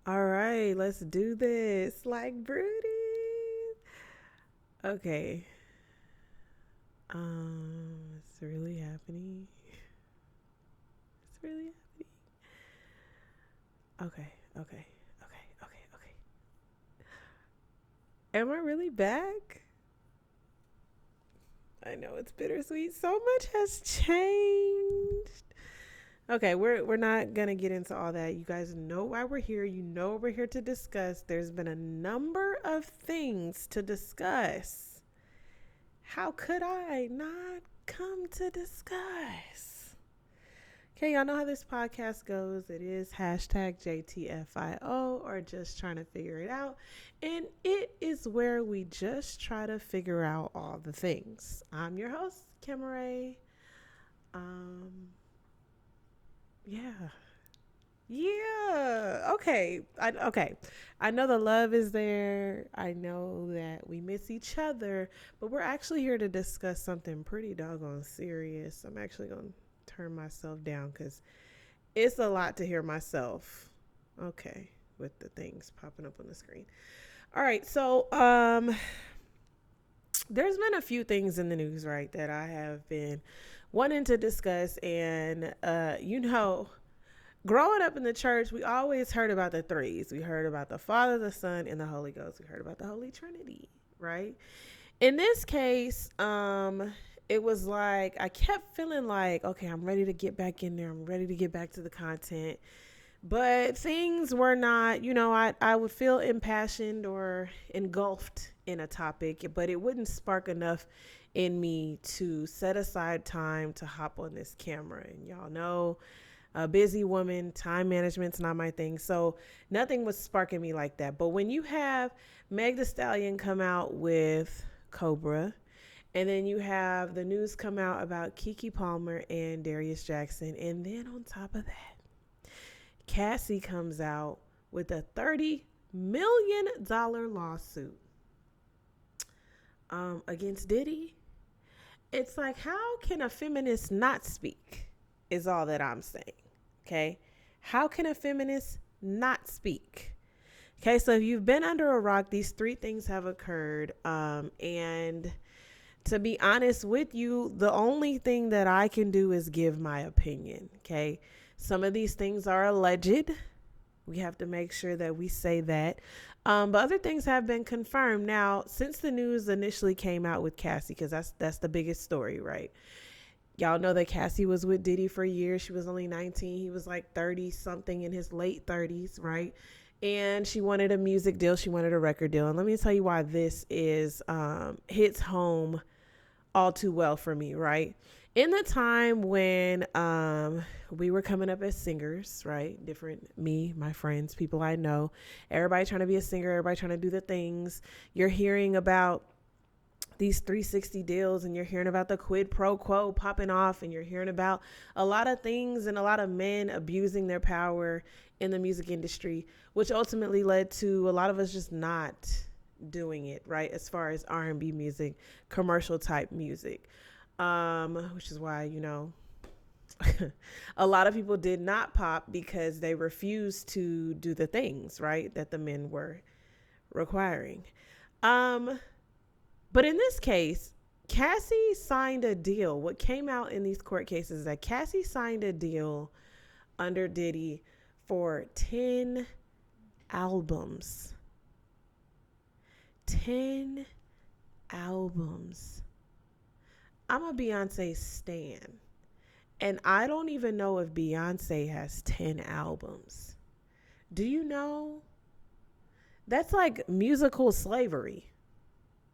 All right, let's do this like Broody. Okay. It's really happening. It's really happening. Okay, okay. Am I really back? I know it's bittersweet. So much has changed. Okay, we're not gonna get into all that. You guys know why we're here. You know what we're here to discuss. There's been a number of things to discuss. How could I not come to discuss? Okay, y'all know how this podcast goes. It is hashtag JTFIO or just trying to figure it out. And it is where we just try to figure out all the things. I'm your host, Camerae. Um, yeah. Yeah. Okay. I know the love is there. I know that we miss each other, but we're actually here to discuss something pretty doggone serious. I'm actually going to turn myself down cuz it's a lot to hear myself. Okay, with the things popping up on the screen. All right. There's been a few things in the news, right, that I have been wanting to discuss and growing up in the church, we always heard about the threes. We heard about the Father, the Son, and the Holy Ghost. We heard about the Holy Trinity, right? In this case, it was like I kept feeling like, okay, I'm ready to get back in there. I'm ready to get back to the content. But things were not, I would feel impassioned or engulfed in a topic, but it wouldn't spark enough in me to set aside time to hop on this camera. And y'all know, a busy woman, time management's not my thing. So nothing was sparking me like that. But when you have Meg Thee Stallion come out with Cobra, and then you have the news come out about Keke Palmer and Darius Jackson, and then on top of that, Cassie comes out with a $30 million lawsuit against Diddy. It's like, how can a feminist not speak? Is all that I'm saying. Okay. How can a feminist not speak? Okay. So if you've been under a rock, these three things have occurred. And to be honest with you, the only thing that I can do is give my opinion. Okay. Some of these things are alleged. We have to make sure that we say that. But other things have been confirmed. Now, since the news initially came out with Cassie, because that's the biggest story, right? Y'all know that Cassie was with Diddy for years. She was only 19. He was like 30 something in his late 30s, right? And she wanted a music deal. She wanted a record deal. And let me tell you why this is hits home all too well for me, right? In the time when we were coming up as singers, right? Different me, my friends, people I know, everybody trying to be a singer, everybody trying to do the things. You're hearing about these 360 deals and you're hearing about the quid pro quo popping off and you're hearing about a lot of things and a lot of men abusing their power in the music industry, which ultimately led to a lot of us just not doing it, right? As far as R&B music, commercial type music, which is why, a lot of people did not pop because they refused to do the things, right, that the men were requiring. But in this case, Cassie signed a deal. What came out in these court cases is that Cassie signed a deal under Diddy for 10 albums. 10 albums. I'm a Beyonce stan. And I don't even know if Beyonce has 10 albums. Do you know? That's like musical slavery.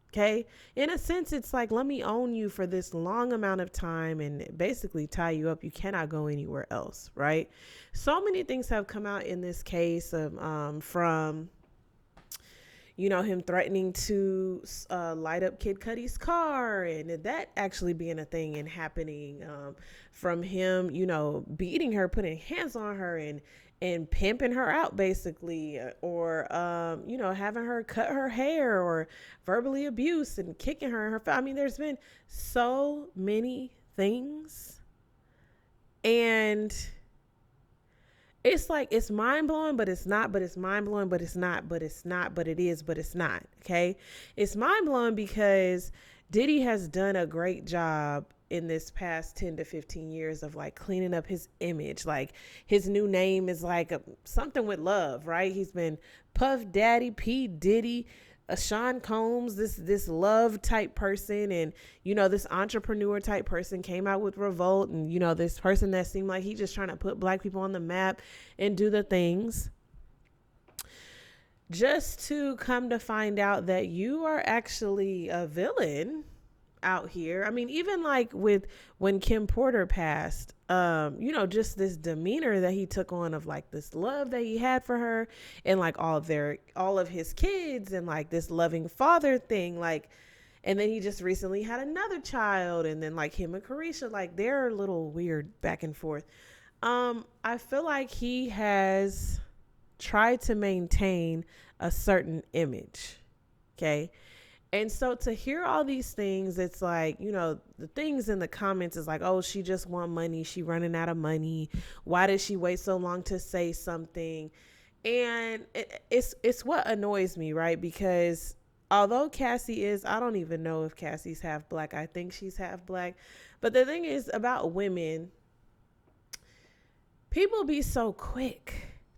Okay. In a sense, it's like, let me own you for this long amount of time and basically tie you up. You cannot go anywhere else. Right. So many things have come out in this case of, from, him threatening to light up Kid Cudi's car and that actually being a thing and happening, from him, beating her, putting hands on her and pimping her out basically, or, having her cut her hair or verbally abuse and kicking her in her. I mean, there's been so many things. And It's like, it's mind blowing, but it's not, but it's mind blowing, but it's not, but it's not, but it is, but it's not. Okay. It's mind blowing because Diddy has done a great job in this past 10 to 15 years of like cleaning up his image. Like his new name is like something with love, right? He's been Puff Daddy, P Diddy, Sean Combs, this love type person, and this entrepreneur type person came out with Revolt, and this person that seemed like he just trying to put black people on the map and do the things, just to come to find out that you are actually a villain out here. I mean, even like with when Kim Porter passed, just this demeanor that he took on of like this love that he had for her and like all of his kids and like this loving father thing, like, and then he just recently had another child, and then like him and Carisha, like they're a little weird back and forth. I feel like he has tried to maintain a certain image. Okay. And so to hear all these things, it's like, the things in the comments is like, oh, she just want money. She running out of money. Why did she wait so long to say something? And it's what annoys me, right? Because although Cassie is, I don't even know if Cassie's half black. I think she's half black. But the thing is about women, people be so quick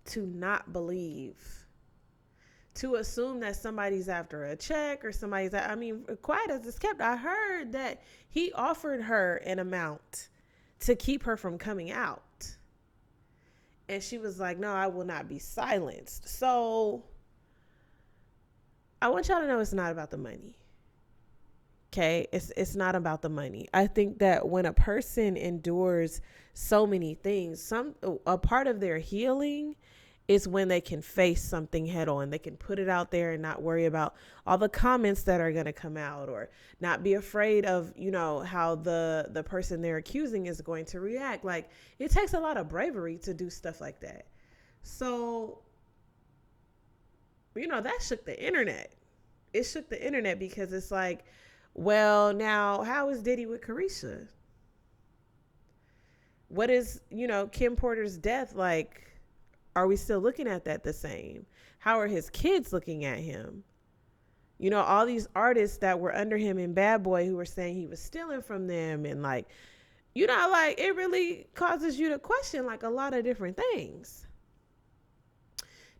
to not believe, to assume that somebody's after a check or quiet as it's kept, I heard that he offered her an amount to keep her from coming out. And she was like, no, I will not be silenced. So I want y'all to know it's not about the money. Okay. It's not about the money. I think that when a person endures so many things, a part of their healing is when they can face something head on. They can put it out there and not worry about all the comments that are going to come out, or not be afraid of, how the person they're accusing is going to react. Like, it takes a lot of bravery to do stuff like that. So, that shook the internet. It shook the internet because it's like, well, now how is Diddy with Carisha? What is, Kim Porter's death like? Are we still looking at that the same? How are his kids looking at him? All these artists that were under him in Bad Boy who were saying he was stealing from them, and like, it really causes you to question like a lot of different things.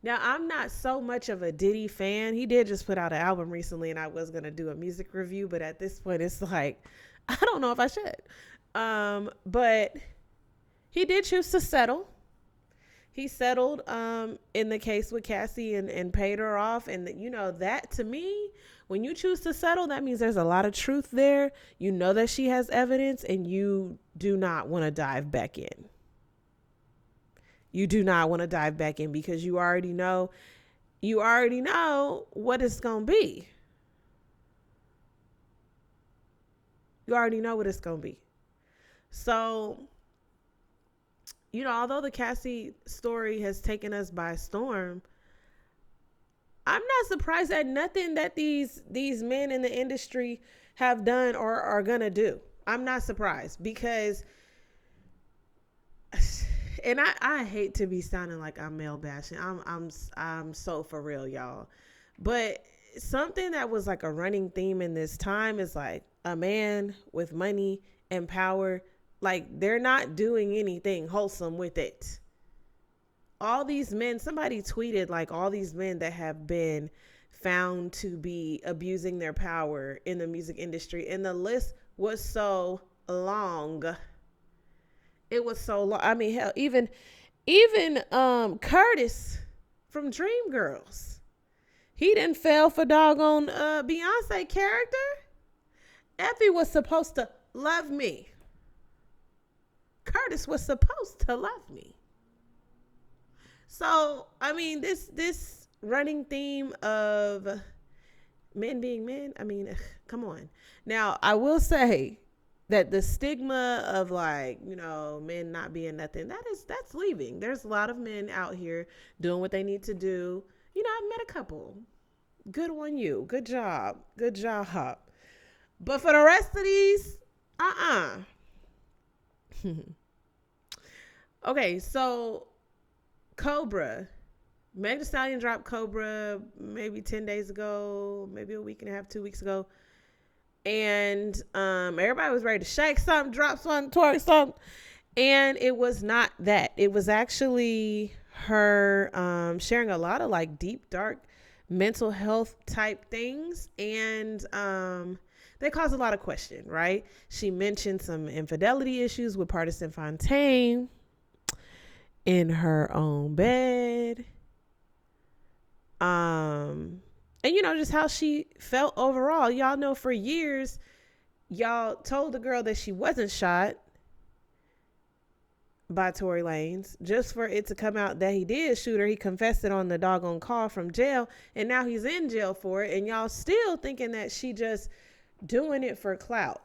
Now, I'm not so much of a Diddy fan. He did just put out an album recently, and I was going to do a music review, but at this point it's like, I don't know if I should. But he did choose to settle. He settled in the case with Cassie and paid her off. And, that to me, when you choose to settle, that means there's a lot of truth there. You know that she has evidence, and you do not want to dive back in. You do not want to dive back in because you already know what it's going to be. You already know what it's going to be. So, although the Cassie story has taken us by storm, I'm not surprised at nothing that these men in the industry have done or are going to do. I'm not surprised because, and I hate to be sounding like I'm male bashing. I'm so for real, y'all. But something that was like a running theme in this time is like a man with money and power, like they're not doing anything wholesome with it. All these men, somebody tweeted like all these men that have been found to be abusing their power in the music industry, and the list was so long. It was so long. I mean, hell, even Curtis from Dreamgirls, he didn't fail for doggone Beyonce character. Effie was supposed to love me. Curtis was supposed to love me. So, I mean, this running theme of men being men, I mean, come on. Now, I will say that the stigma of like, men not being nothing, that's leaving. There's a lot of men out here doing what they need to do. I've met a couple. Good on you. Good job. Good job. But for the rest of these, Okay, so Cobra. Megan Thee Stallion dropped Cobra maybe 10 days ago, maybe a week and a half, 2 weeks ago. And everybody was ready to shake something, drop something, twerk something. And it was not that. It was actually her sharing a lot of like deep, dark mental health type things. And they caused a lot of question, right? She mentioned some infidelity issues with Partisan Fontaine in her own bed. And you know, just how she felt overall. Y'all know for years, y'all told the girl that she wasn't shot by Tory Lanez, just for it to come out that he did shoot her. He confessed it on the doggone call from jail, and now he's in jail for it, and y'all still thinking that she just doing it for clout.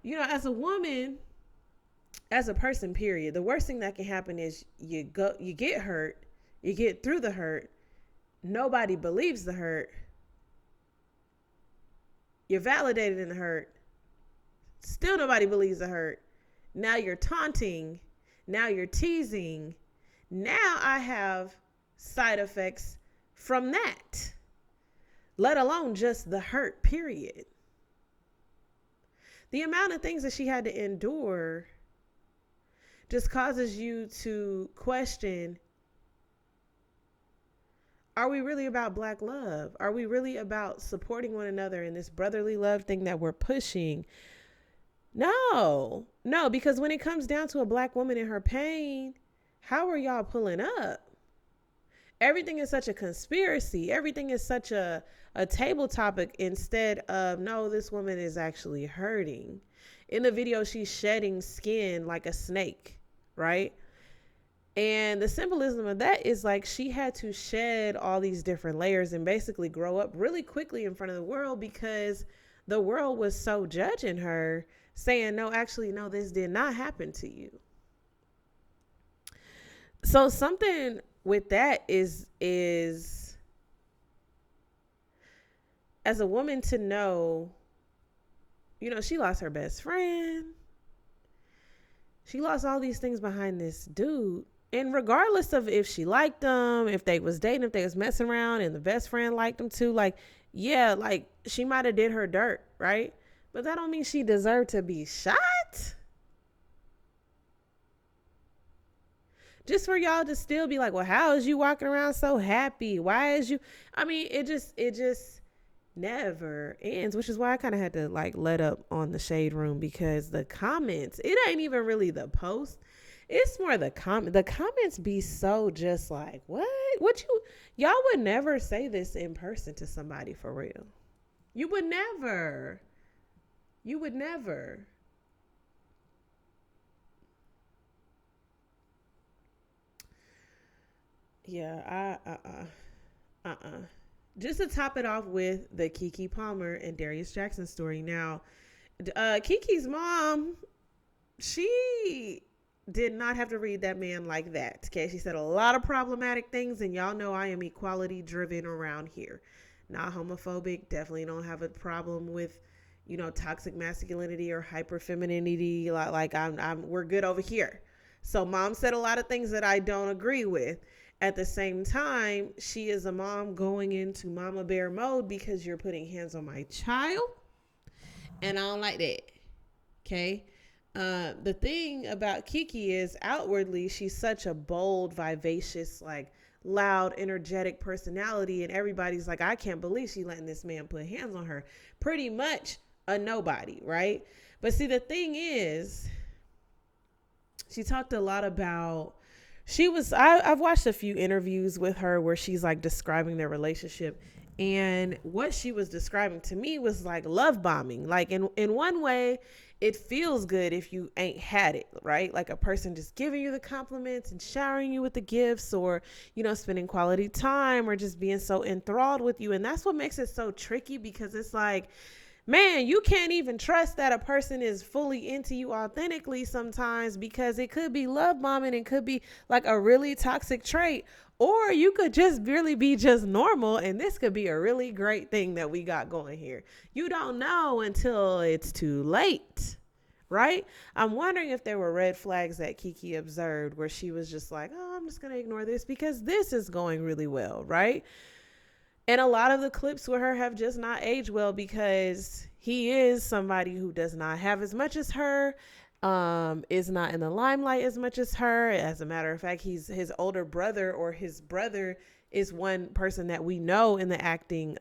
You know, as a woman, as a person, period, the worst thing that can happen is you get hurt, you get through the hurt, nobody believes the hurt, you're validated in the hurt, still nobody believes the hurt. Now you're taunting, now you're teasing, now I have side effects from that, let alone just the hurt, period. The amount of things that she had to endure just causes you to question, are we really about Black love? Are we really about supporting one another in this brotherly love thing that we're pushing? No, because when it comes down to a Black woman in her pain, how are y'all pulling up? Everything is such a conspiracy. Everything is such a table topic instead of, no, this woman is actually hurting. In the video, she's shedding skin like a snake, right? And the symbolism of that is like she had to shed all these different layers and basically grow up really quickly in front of the world because the world was so judging her, saying, no, actually, no, this did not happen to you. So something with that is as a woman to know, you know, she lost her best friend. She lost all these things behind this dude. And regardless of if she liked them, if they was dating, if they was messing around and the best friend liked them too, like, yeah, like she might have did her dirt, right? But that don't mean she deserved to be shot. Just for y'all to still be like, well, how is you walking around so happy? Why is you, I mean, it just never ends, which is why I kind of had to like let up on the shade room, because the comments, it ain't even really the post. It's more the comments be so just like, what y'all would never say this in person to somebody for real. You would never. Yeah, just to top it off with the Keke Palmer and Darius Jackson story. Now, Keke's mom, she did not have to read that man like that. Okay, she said a lot of problematic things, and y'all know I am equality driven around here. Not homophobic. Definitely don't have a problem with, you know, toxic masculinity or hyper femininity. Like we're good over here. So mom said a lot of things that I don't agree with. At the same time, she is a mom going into mama bear mode because you're putting hands on my child, and I don't like that. Okay. The thing about Keke is outwardly, she's such a bold, vivacious, like loud, energetic personality. And everybody's like, I can't believe she letting this man put hands on her. Pretty much a nobody, right? But see, the thing is, she talked a lot about, I've watched a few interviews with her where she's like describing their relationship. And what she was describing to me was like love bombing. Like in one way, it feels good if you ain't had it, right? Like a person just giving you the compliments and showering you with the gifts, or, you know, spending quality time, or just being so enthralled with you. And that's what makes it so tricky, because it's like, man, you can't even trust that a person is fully into you authentically sometimes, because it could be love bombing. It could be like a really toxic trait, or you could just really be just normal, and this could be a really great thing that we got going here. You don't know until it's too late, right? I'm wondering if there were red flags that Keke observed where she was just like, oh, I'm just going to ignore this because this is going really well, right? And a lot of the clips with her have just not aged well because he is somebody who does not have as much as her, is not in the limelight as much as her. As a matter of fact, he's his older brother, or his brother is one person that we know in the acting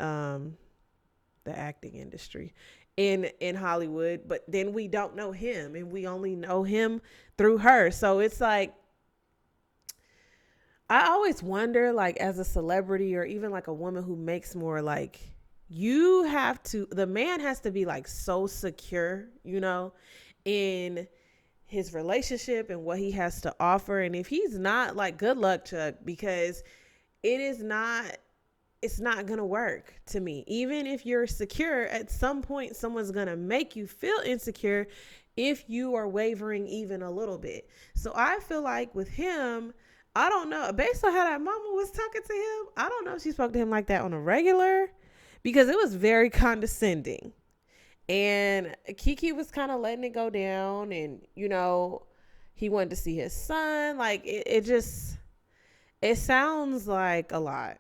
industry in Hollywood, but then we don't know him and we only know him through her. So it's like, I always wonder, like, as a celebrity or even like a woman who makes more, like, the man has to be like so secure, in his relationship and what he has to offer. And if he's not, like, good luck, Chuck, because it's not going to work to me. Even if you're secure, at some point, someone's going to make you feel insecure if you are wavering even a little bit. So I feel like with him, I don't know, based on how that mama was talking to him, I don't know if she spoke to him like that on a regular, because it was very condescending. And Keke was kind of letting it go down, and, he wanted to see his son. Like, it sounds like a lot.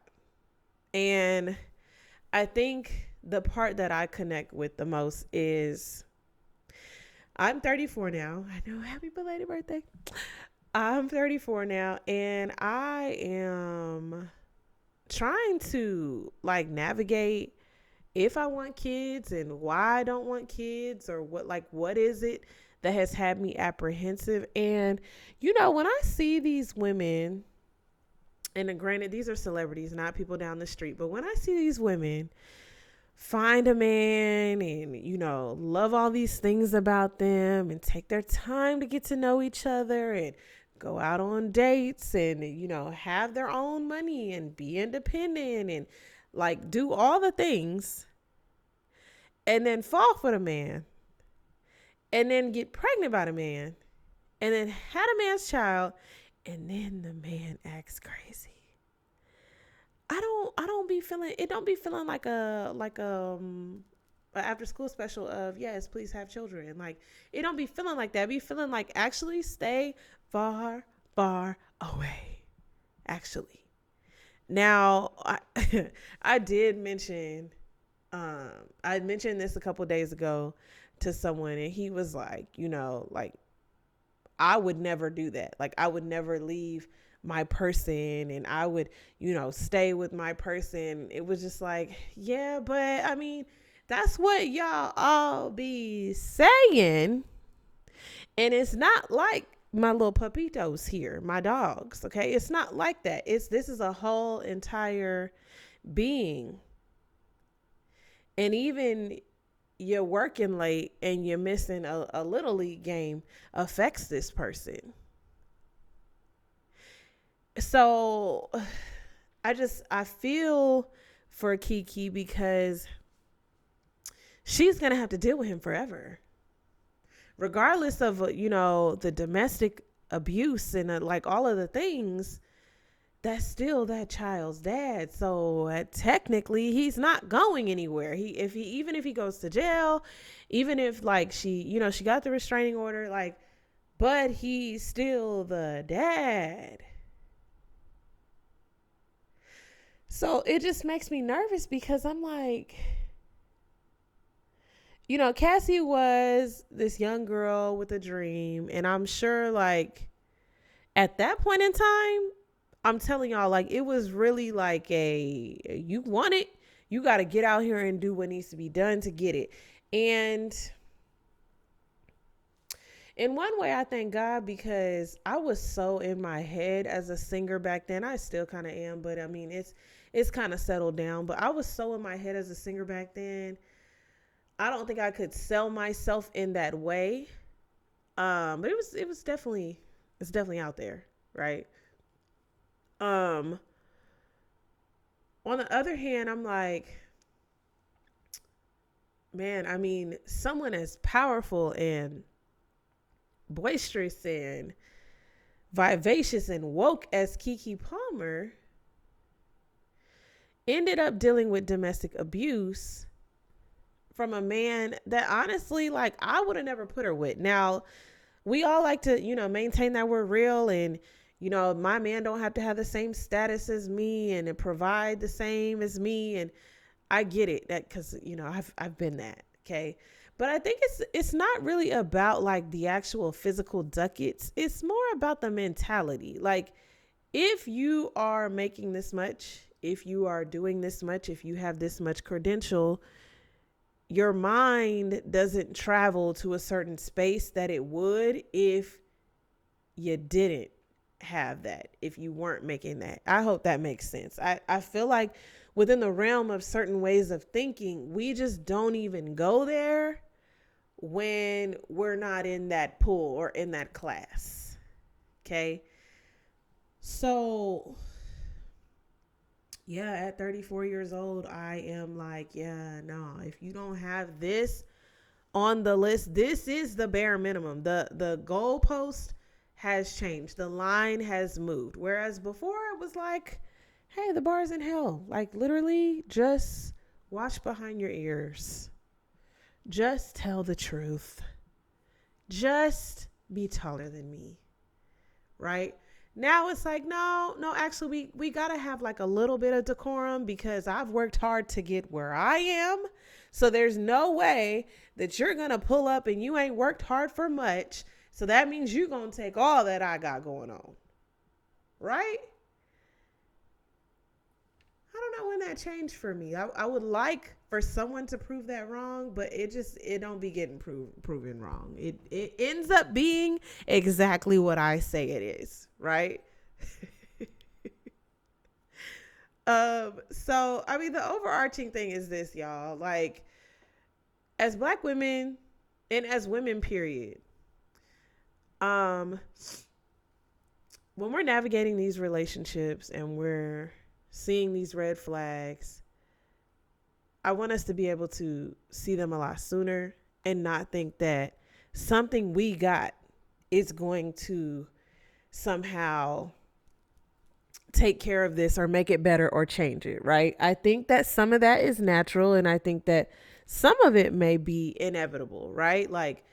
And I think the part that I connect with the most is, I'm 34 now. I know, happy belated birthday. I'm 34 now, and I am trying to, like, navigate if I want kids and why I don't want kids, or what is it that has had me apprehensive. And, when I see these women, and granted, these are celebrities, not people down the street, but when I see these women find a man and, love all these things about them and take their time to get to know each other and go out on dates and, have their own money and be independent and, like, do all the things, and then fall for the man, and then get pregnant by the man, and then had a man's child, and then the man acts crazy. I don't be feeling like a after school special of, yes, please have children. Like, it don't be feeling like that. Be feeling like, actually stay far, far away. Actually. Now, I did mention, I mentioned this a couple days ago to someone, and he was like, like, I would never do that. Like, I would never leave my person, and I would, stay with my person. It was just like, yeah, but I mean, that's what y'all all be saying. And it's not like my little pupitos here, my dogs. Okay. It's not like that. This is a whole entire being. And even you're working late and you're missing a little league game affects this person. So I feel for Keke, because she's going to have to deal with him forever, regardless of, the domestic abuse and like all of the things. That's still that child's dad. So technically he's not going anywhere. Even if he goes to jail, even if, like, she got the restraining order, like, but he's still the dad. So it just makes me nervous, because I'm like, Cassie was this young girl with a dream. And I'm sure, like, at that point in time, I'm telling y'all, like, it was really like you want it, you got to get out here and do what needs to be done to get it. And in one way, I thank God, because I was so in my head as a singer back then. I still kind of am, but I mean, it's kind of settled down. But I was so in my head as a singer back then. I don't think I could sell myself in that way. But it's definitely out there, right? On the other hand, I'm like, man, I mean, someone as powerful and boisterous and vivacious and woke as Keke Palmer ended up dealing with domestic abuse from a man that honestly, like, I would have never put her with. Now, we all like to, maintain that we're real, and, my man don't have to have the same status as me and provide the same as me. And I get it, that because, I've been that. Okay. But I think it's not really about like the actual physical ducats. It's more about the mentality. Like, if you are making this much, if you are doing this much, if you have this much credential, your mind doesn't travel to a certain space that it would if you didn't have that, if you weren't making that. I hope that makes sense. I feel like within the realm of certain ways of thinking, we just don't even go there when we're not in that pool or in that class. Okay. So yeah, at 34 years old, I am like, yeah, no, if you don't have this on the list, this is the bare minimum. The goalpost has changed. The line has moved. Whereas before it was like, hey, the bar's in hell. Like, literally, just watch behind your ears. Just tell the truth. Just be taller than me. Right? Now it's like, no, actually, we got to have like a little bit of decorum because I've worked hard to get where I am. So there's no way that you're going to pull up and you ain't worked hard for much. So that means you're going to take all that I got going on. Right? I don't know when that changed for me. I would like for someone to prove that wrong, but it don't be getting proven wrong. It ends up being exactly what I say it is, right? So I mean, the overarching thing is this, y'all. Like, as Black women and as women, period. When we're navigating these relationships and we're seeing these red flags, I want us to be able to see them a lot sooner and not think that something we got is going to somehow take care of this or make it better or change it, right? I think that some of that is natural, and I think that some of it may be inevitable, right? Like,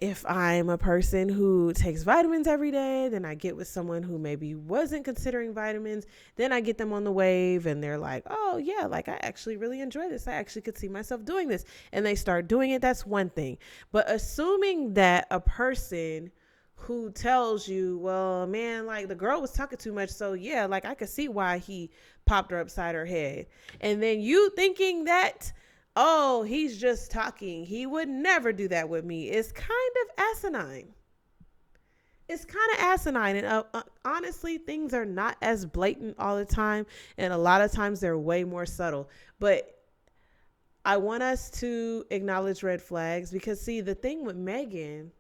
if I'm a person who takes vitamins every day, then I get with someone who maybe wasn't considering vitamins. Then I get them on the wave and they're like, oh yeah, like I actually really enjoy this. I actually could see myself doing this. And they start doing it. That's one thing. But assuming that a person who tells you, well, man, like the girl was talking too much. So yeah, like I could see why he popped her upside her head. And then you thinking that, oh, he's just talking, he would never do that with me, it's kind of asinine. It's kind of asinine. And honestly, things are not as blatant all the time. And a lot of times they're way more subtle. But I want us to acknowledge red flags because, see, the thing with Megan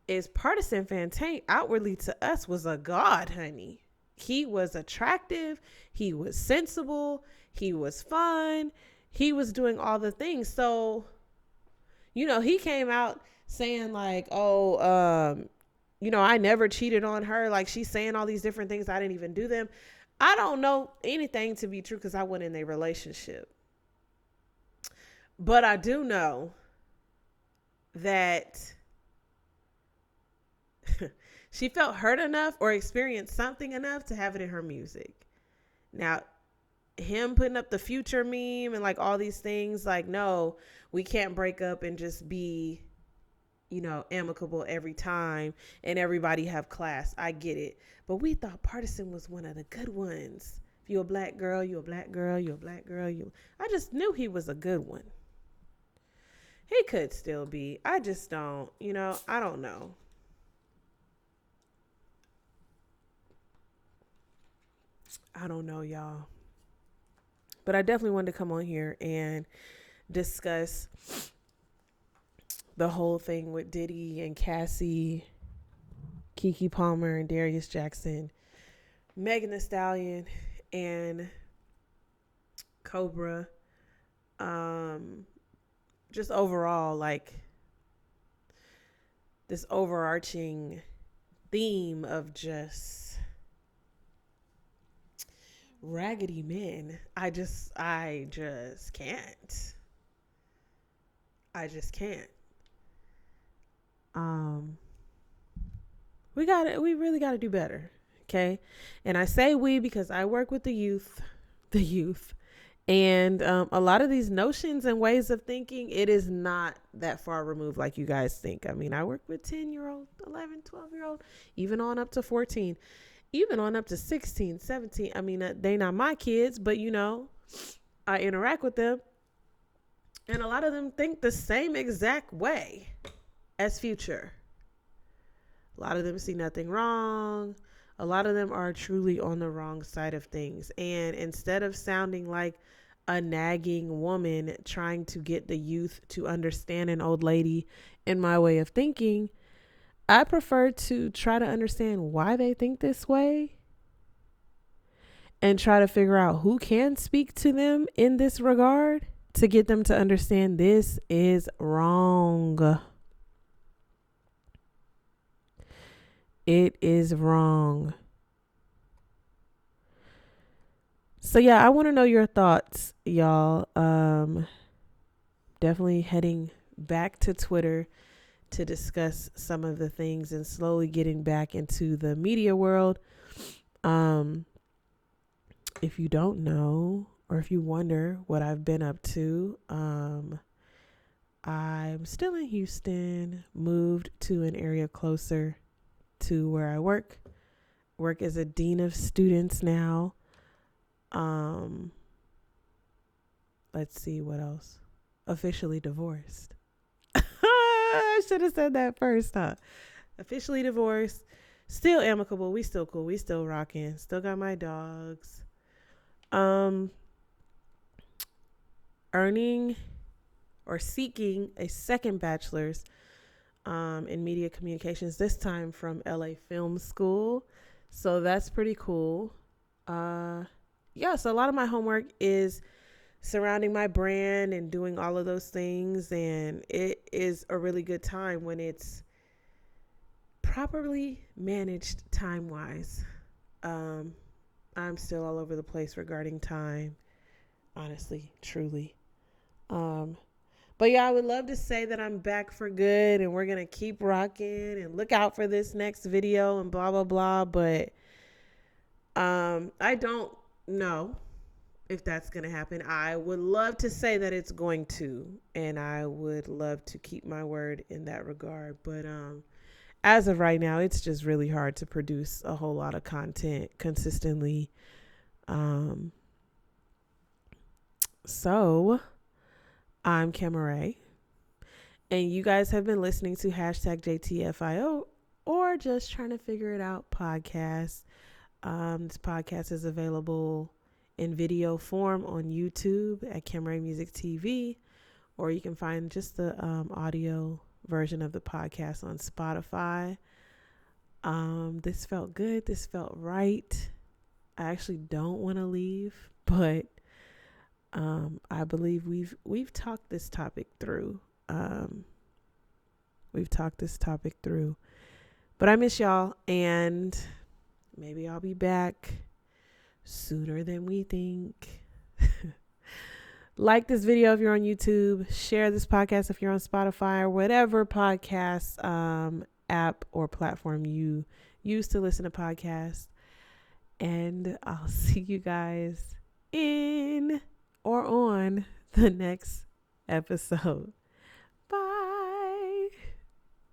is Partisan Fontaine outwardly to us was a god, honey. He was attractive. He was sensible. He was fun. He was doing all the things. So, he came out saying like, oh, I never cheated on her. Like, she's saying all these different things. I didn't even do them. I don't know anything to be true because I wasn't in a relationship. But I do know that she felt hurt enough or experienced something enough to have it in her music. Now, him putting up the Future meme and like all these things, like, no, we can't break up and just be, amicable every time and everybody have class. I get it. But we thought Partisan was one of the good ones. If you're a black girl, you're a black girl, you're a black girl. I just knew he was a good one. He could still be. I just don't, I don't know. I don't know, y'all. But I definitely wanted to come on here and discuss the whole thing with Diddy and Cassie, Keke Palmer and Darius Jackson, Megan Thee Stallion and Cobra. Just overall, like, this overarching theme of just raggedy men. I just can't. I just can't. Um, we really got to do better. Okay. And I say we because I work with the youth. And a lot of these notions and ways of thinking, it is not that far removed like you guys think. I mean, I work with 10-year-old, 11, 12-year-old, even on up to 14, even on up to 16, 17. I mean, they not my kids, but I interact with them. And a lot of them think the same exact way as Future. A lot of them see nothing wrong. A lot of them are truly on the wrong side of things. And instead of sounding like a nagging woman trying to get the youth to understand an old lady in my way of thinking, I prefer to try to understand why they think this way and try to figure out who can speak to them in this regard to get them to understand this is wrong. It is wrong. So yeah, I want to know your thoughts, y'all. Definitely heading back to Twitter to discuss some of the things and slowly getting back into the media world. If you don't know, or if you wonder what I've been up to, I'm still in Houston, moved to an area closer to where I work as a dean of students now. Let's see what else. Officially divorced. I should have said that first, huh? Officially divorced. Still amicable. We still cool. We still rocking. Still got my dogs. Earning or seeking a second bachelor's in media communications, this time from LA Film School. So that's pretty cool. So a lot of my homework is surrounding my brand and doing all of those things. And it is a really good time when it's properly managed time-wise. I'm still all over the place regarding time, honestly, truly. But yeah, I would love to say that I'm back for good and we're going to keep rocking and look out for this next video and blah, blah, blah. But I don't know if that's going to happen. I would love to say that it's going to, and I would love to keep my word in that regard. But as of right now, it's just really hard to produce a whole lot of content consistently. So I'm Camerae, and you guys have been listening to #JTFIO or just trying to figure it out podcast. This podcast is available in video form on YouTube at Camerae Music TV, or you can find just the audio version of the podcast on Spotify. This felt good. This felt right. I actually don't want to leave, but I believe we've talked this topic through. But I miss y'all, and maybe I'll be back sooner than we think. Like this video if you're on YouTube. Share this podcast if you're on Spotify or whatever podcast app or platform you use to listen to podcasts. And I'll see you guys in or on the next episode. Bye.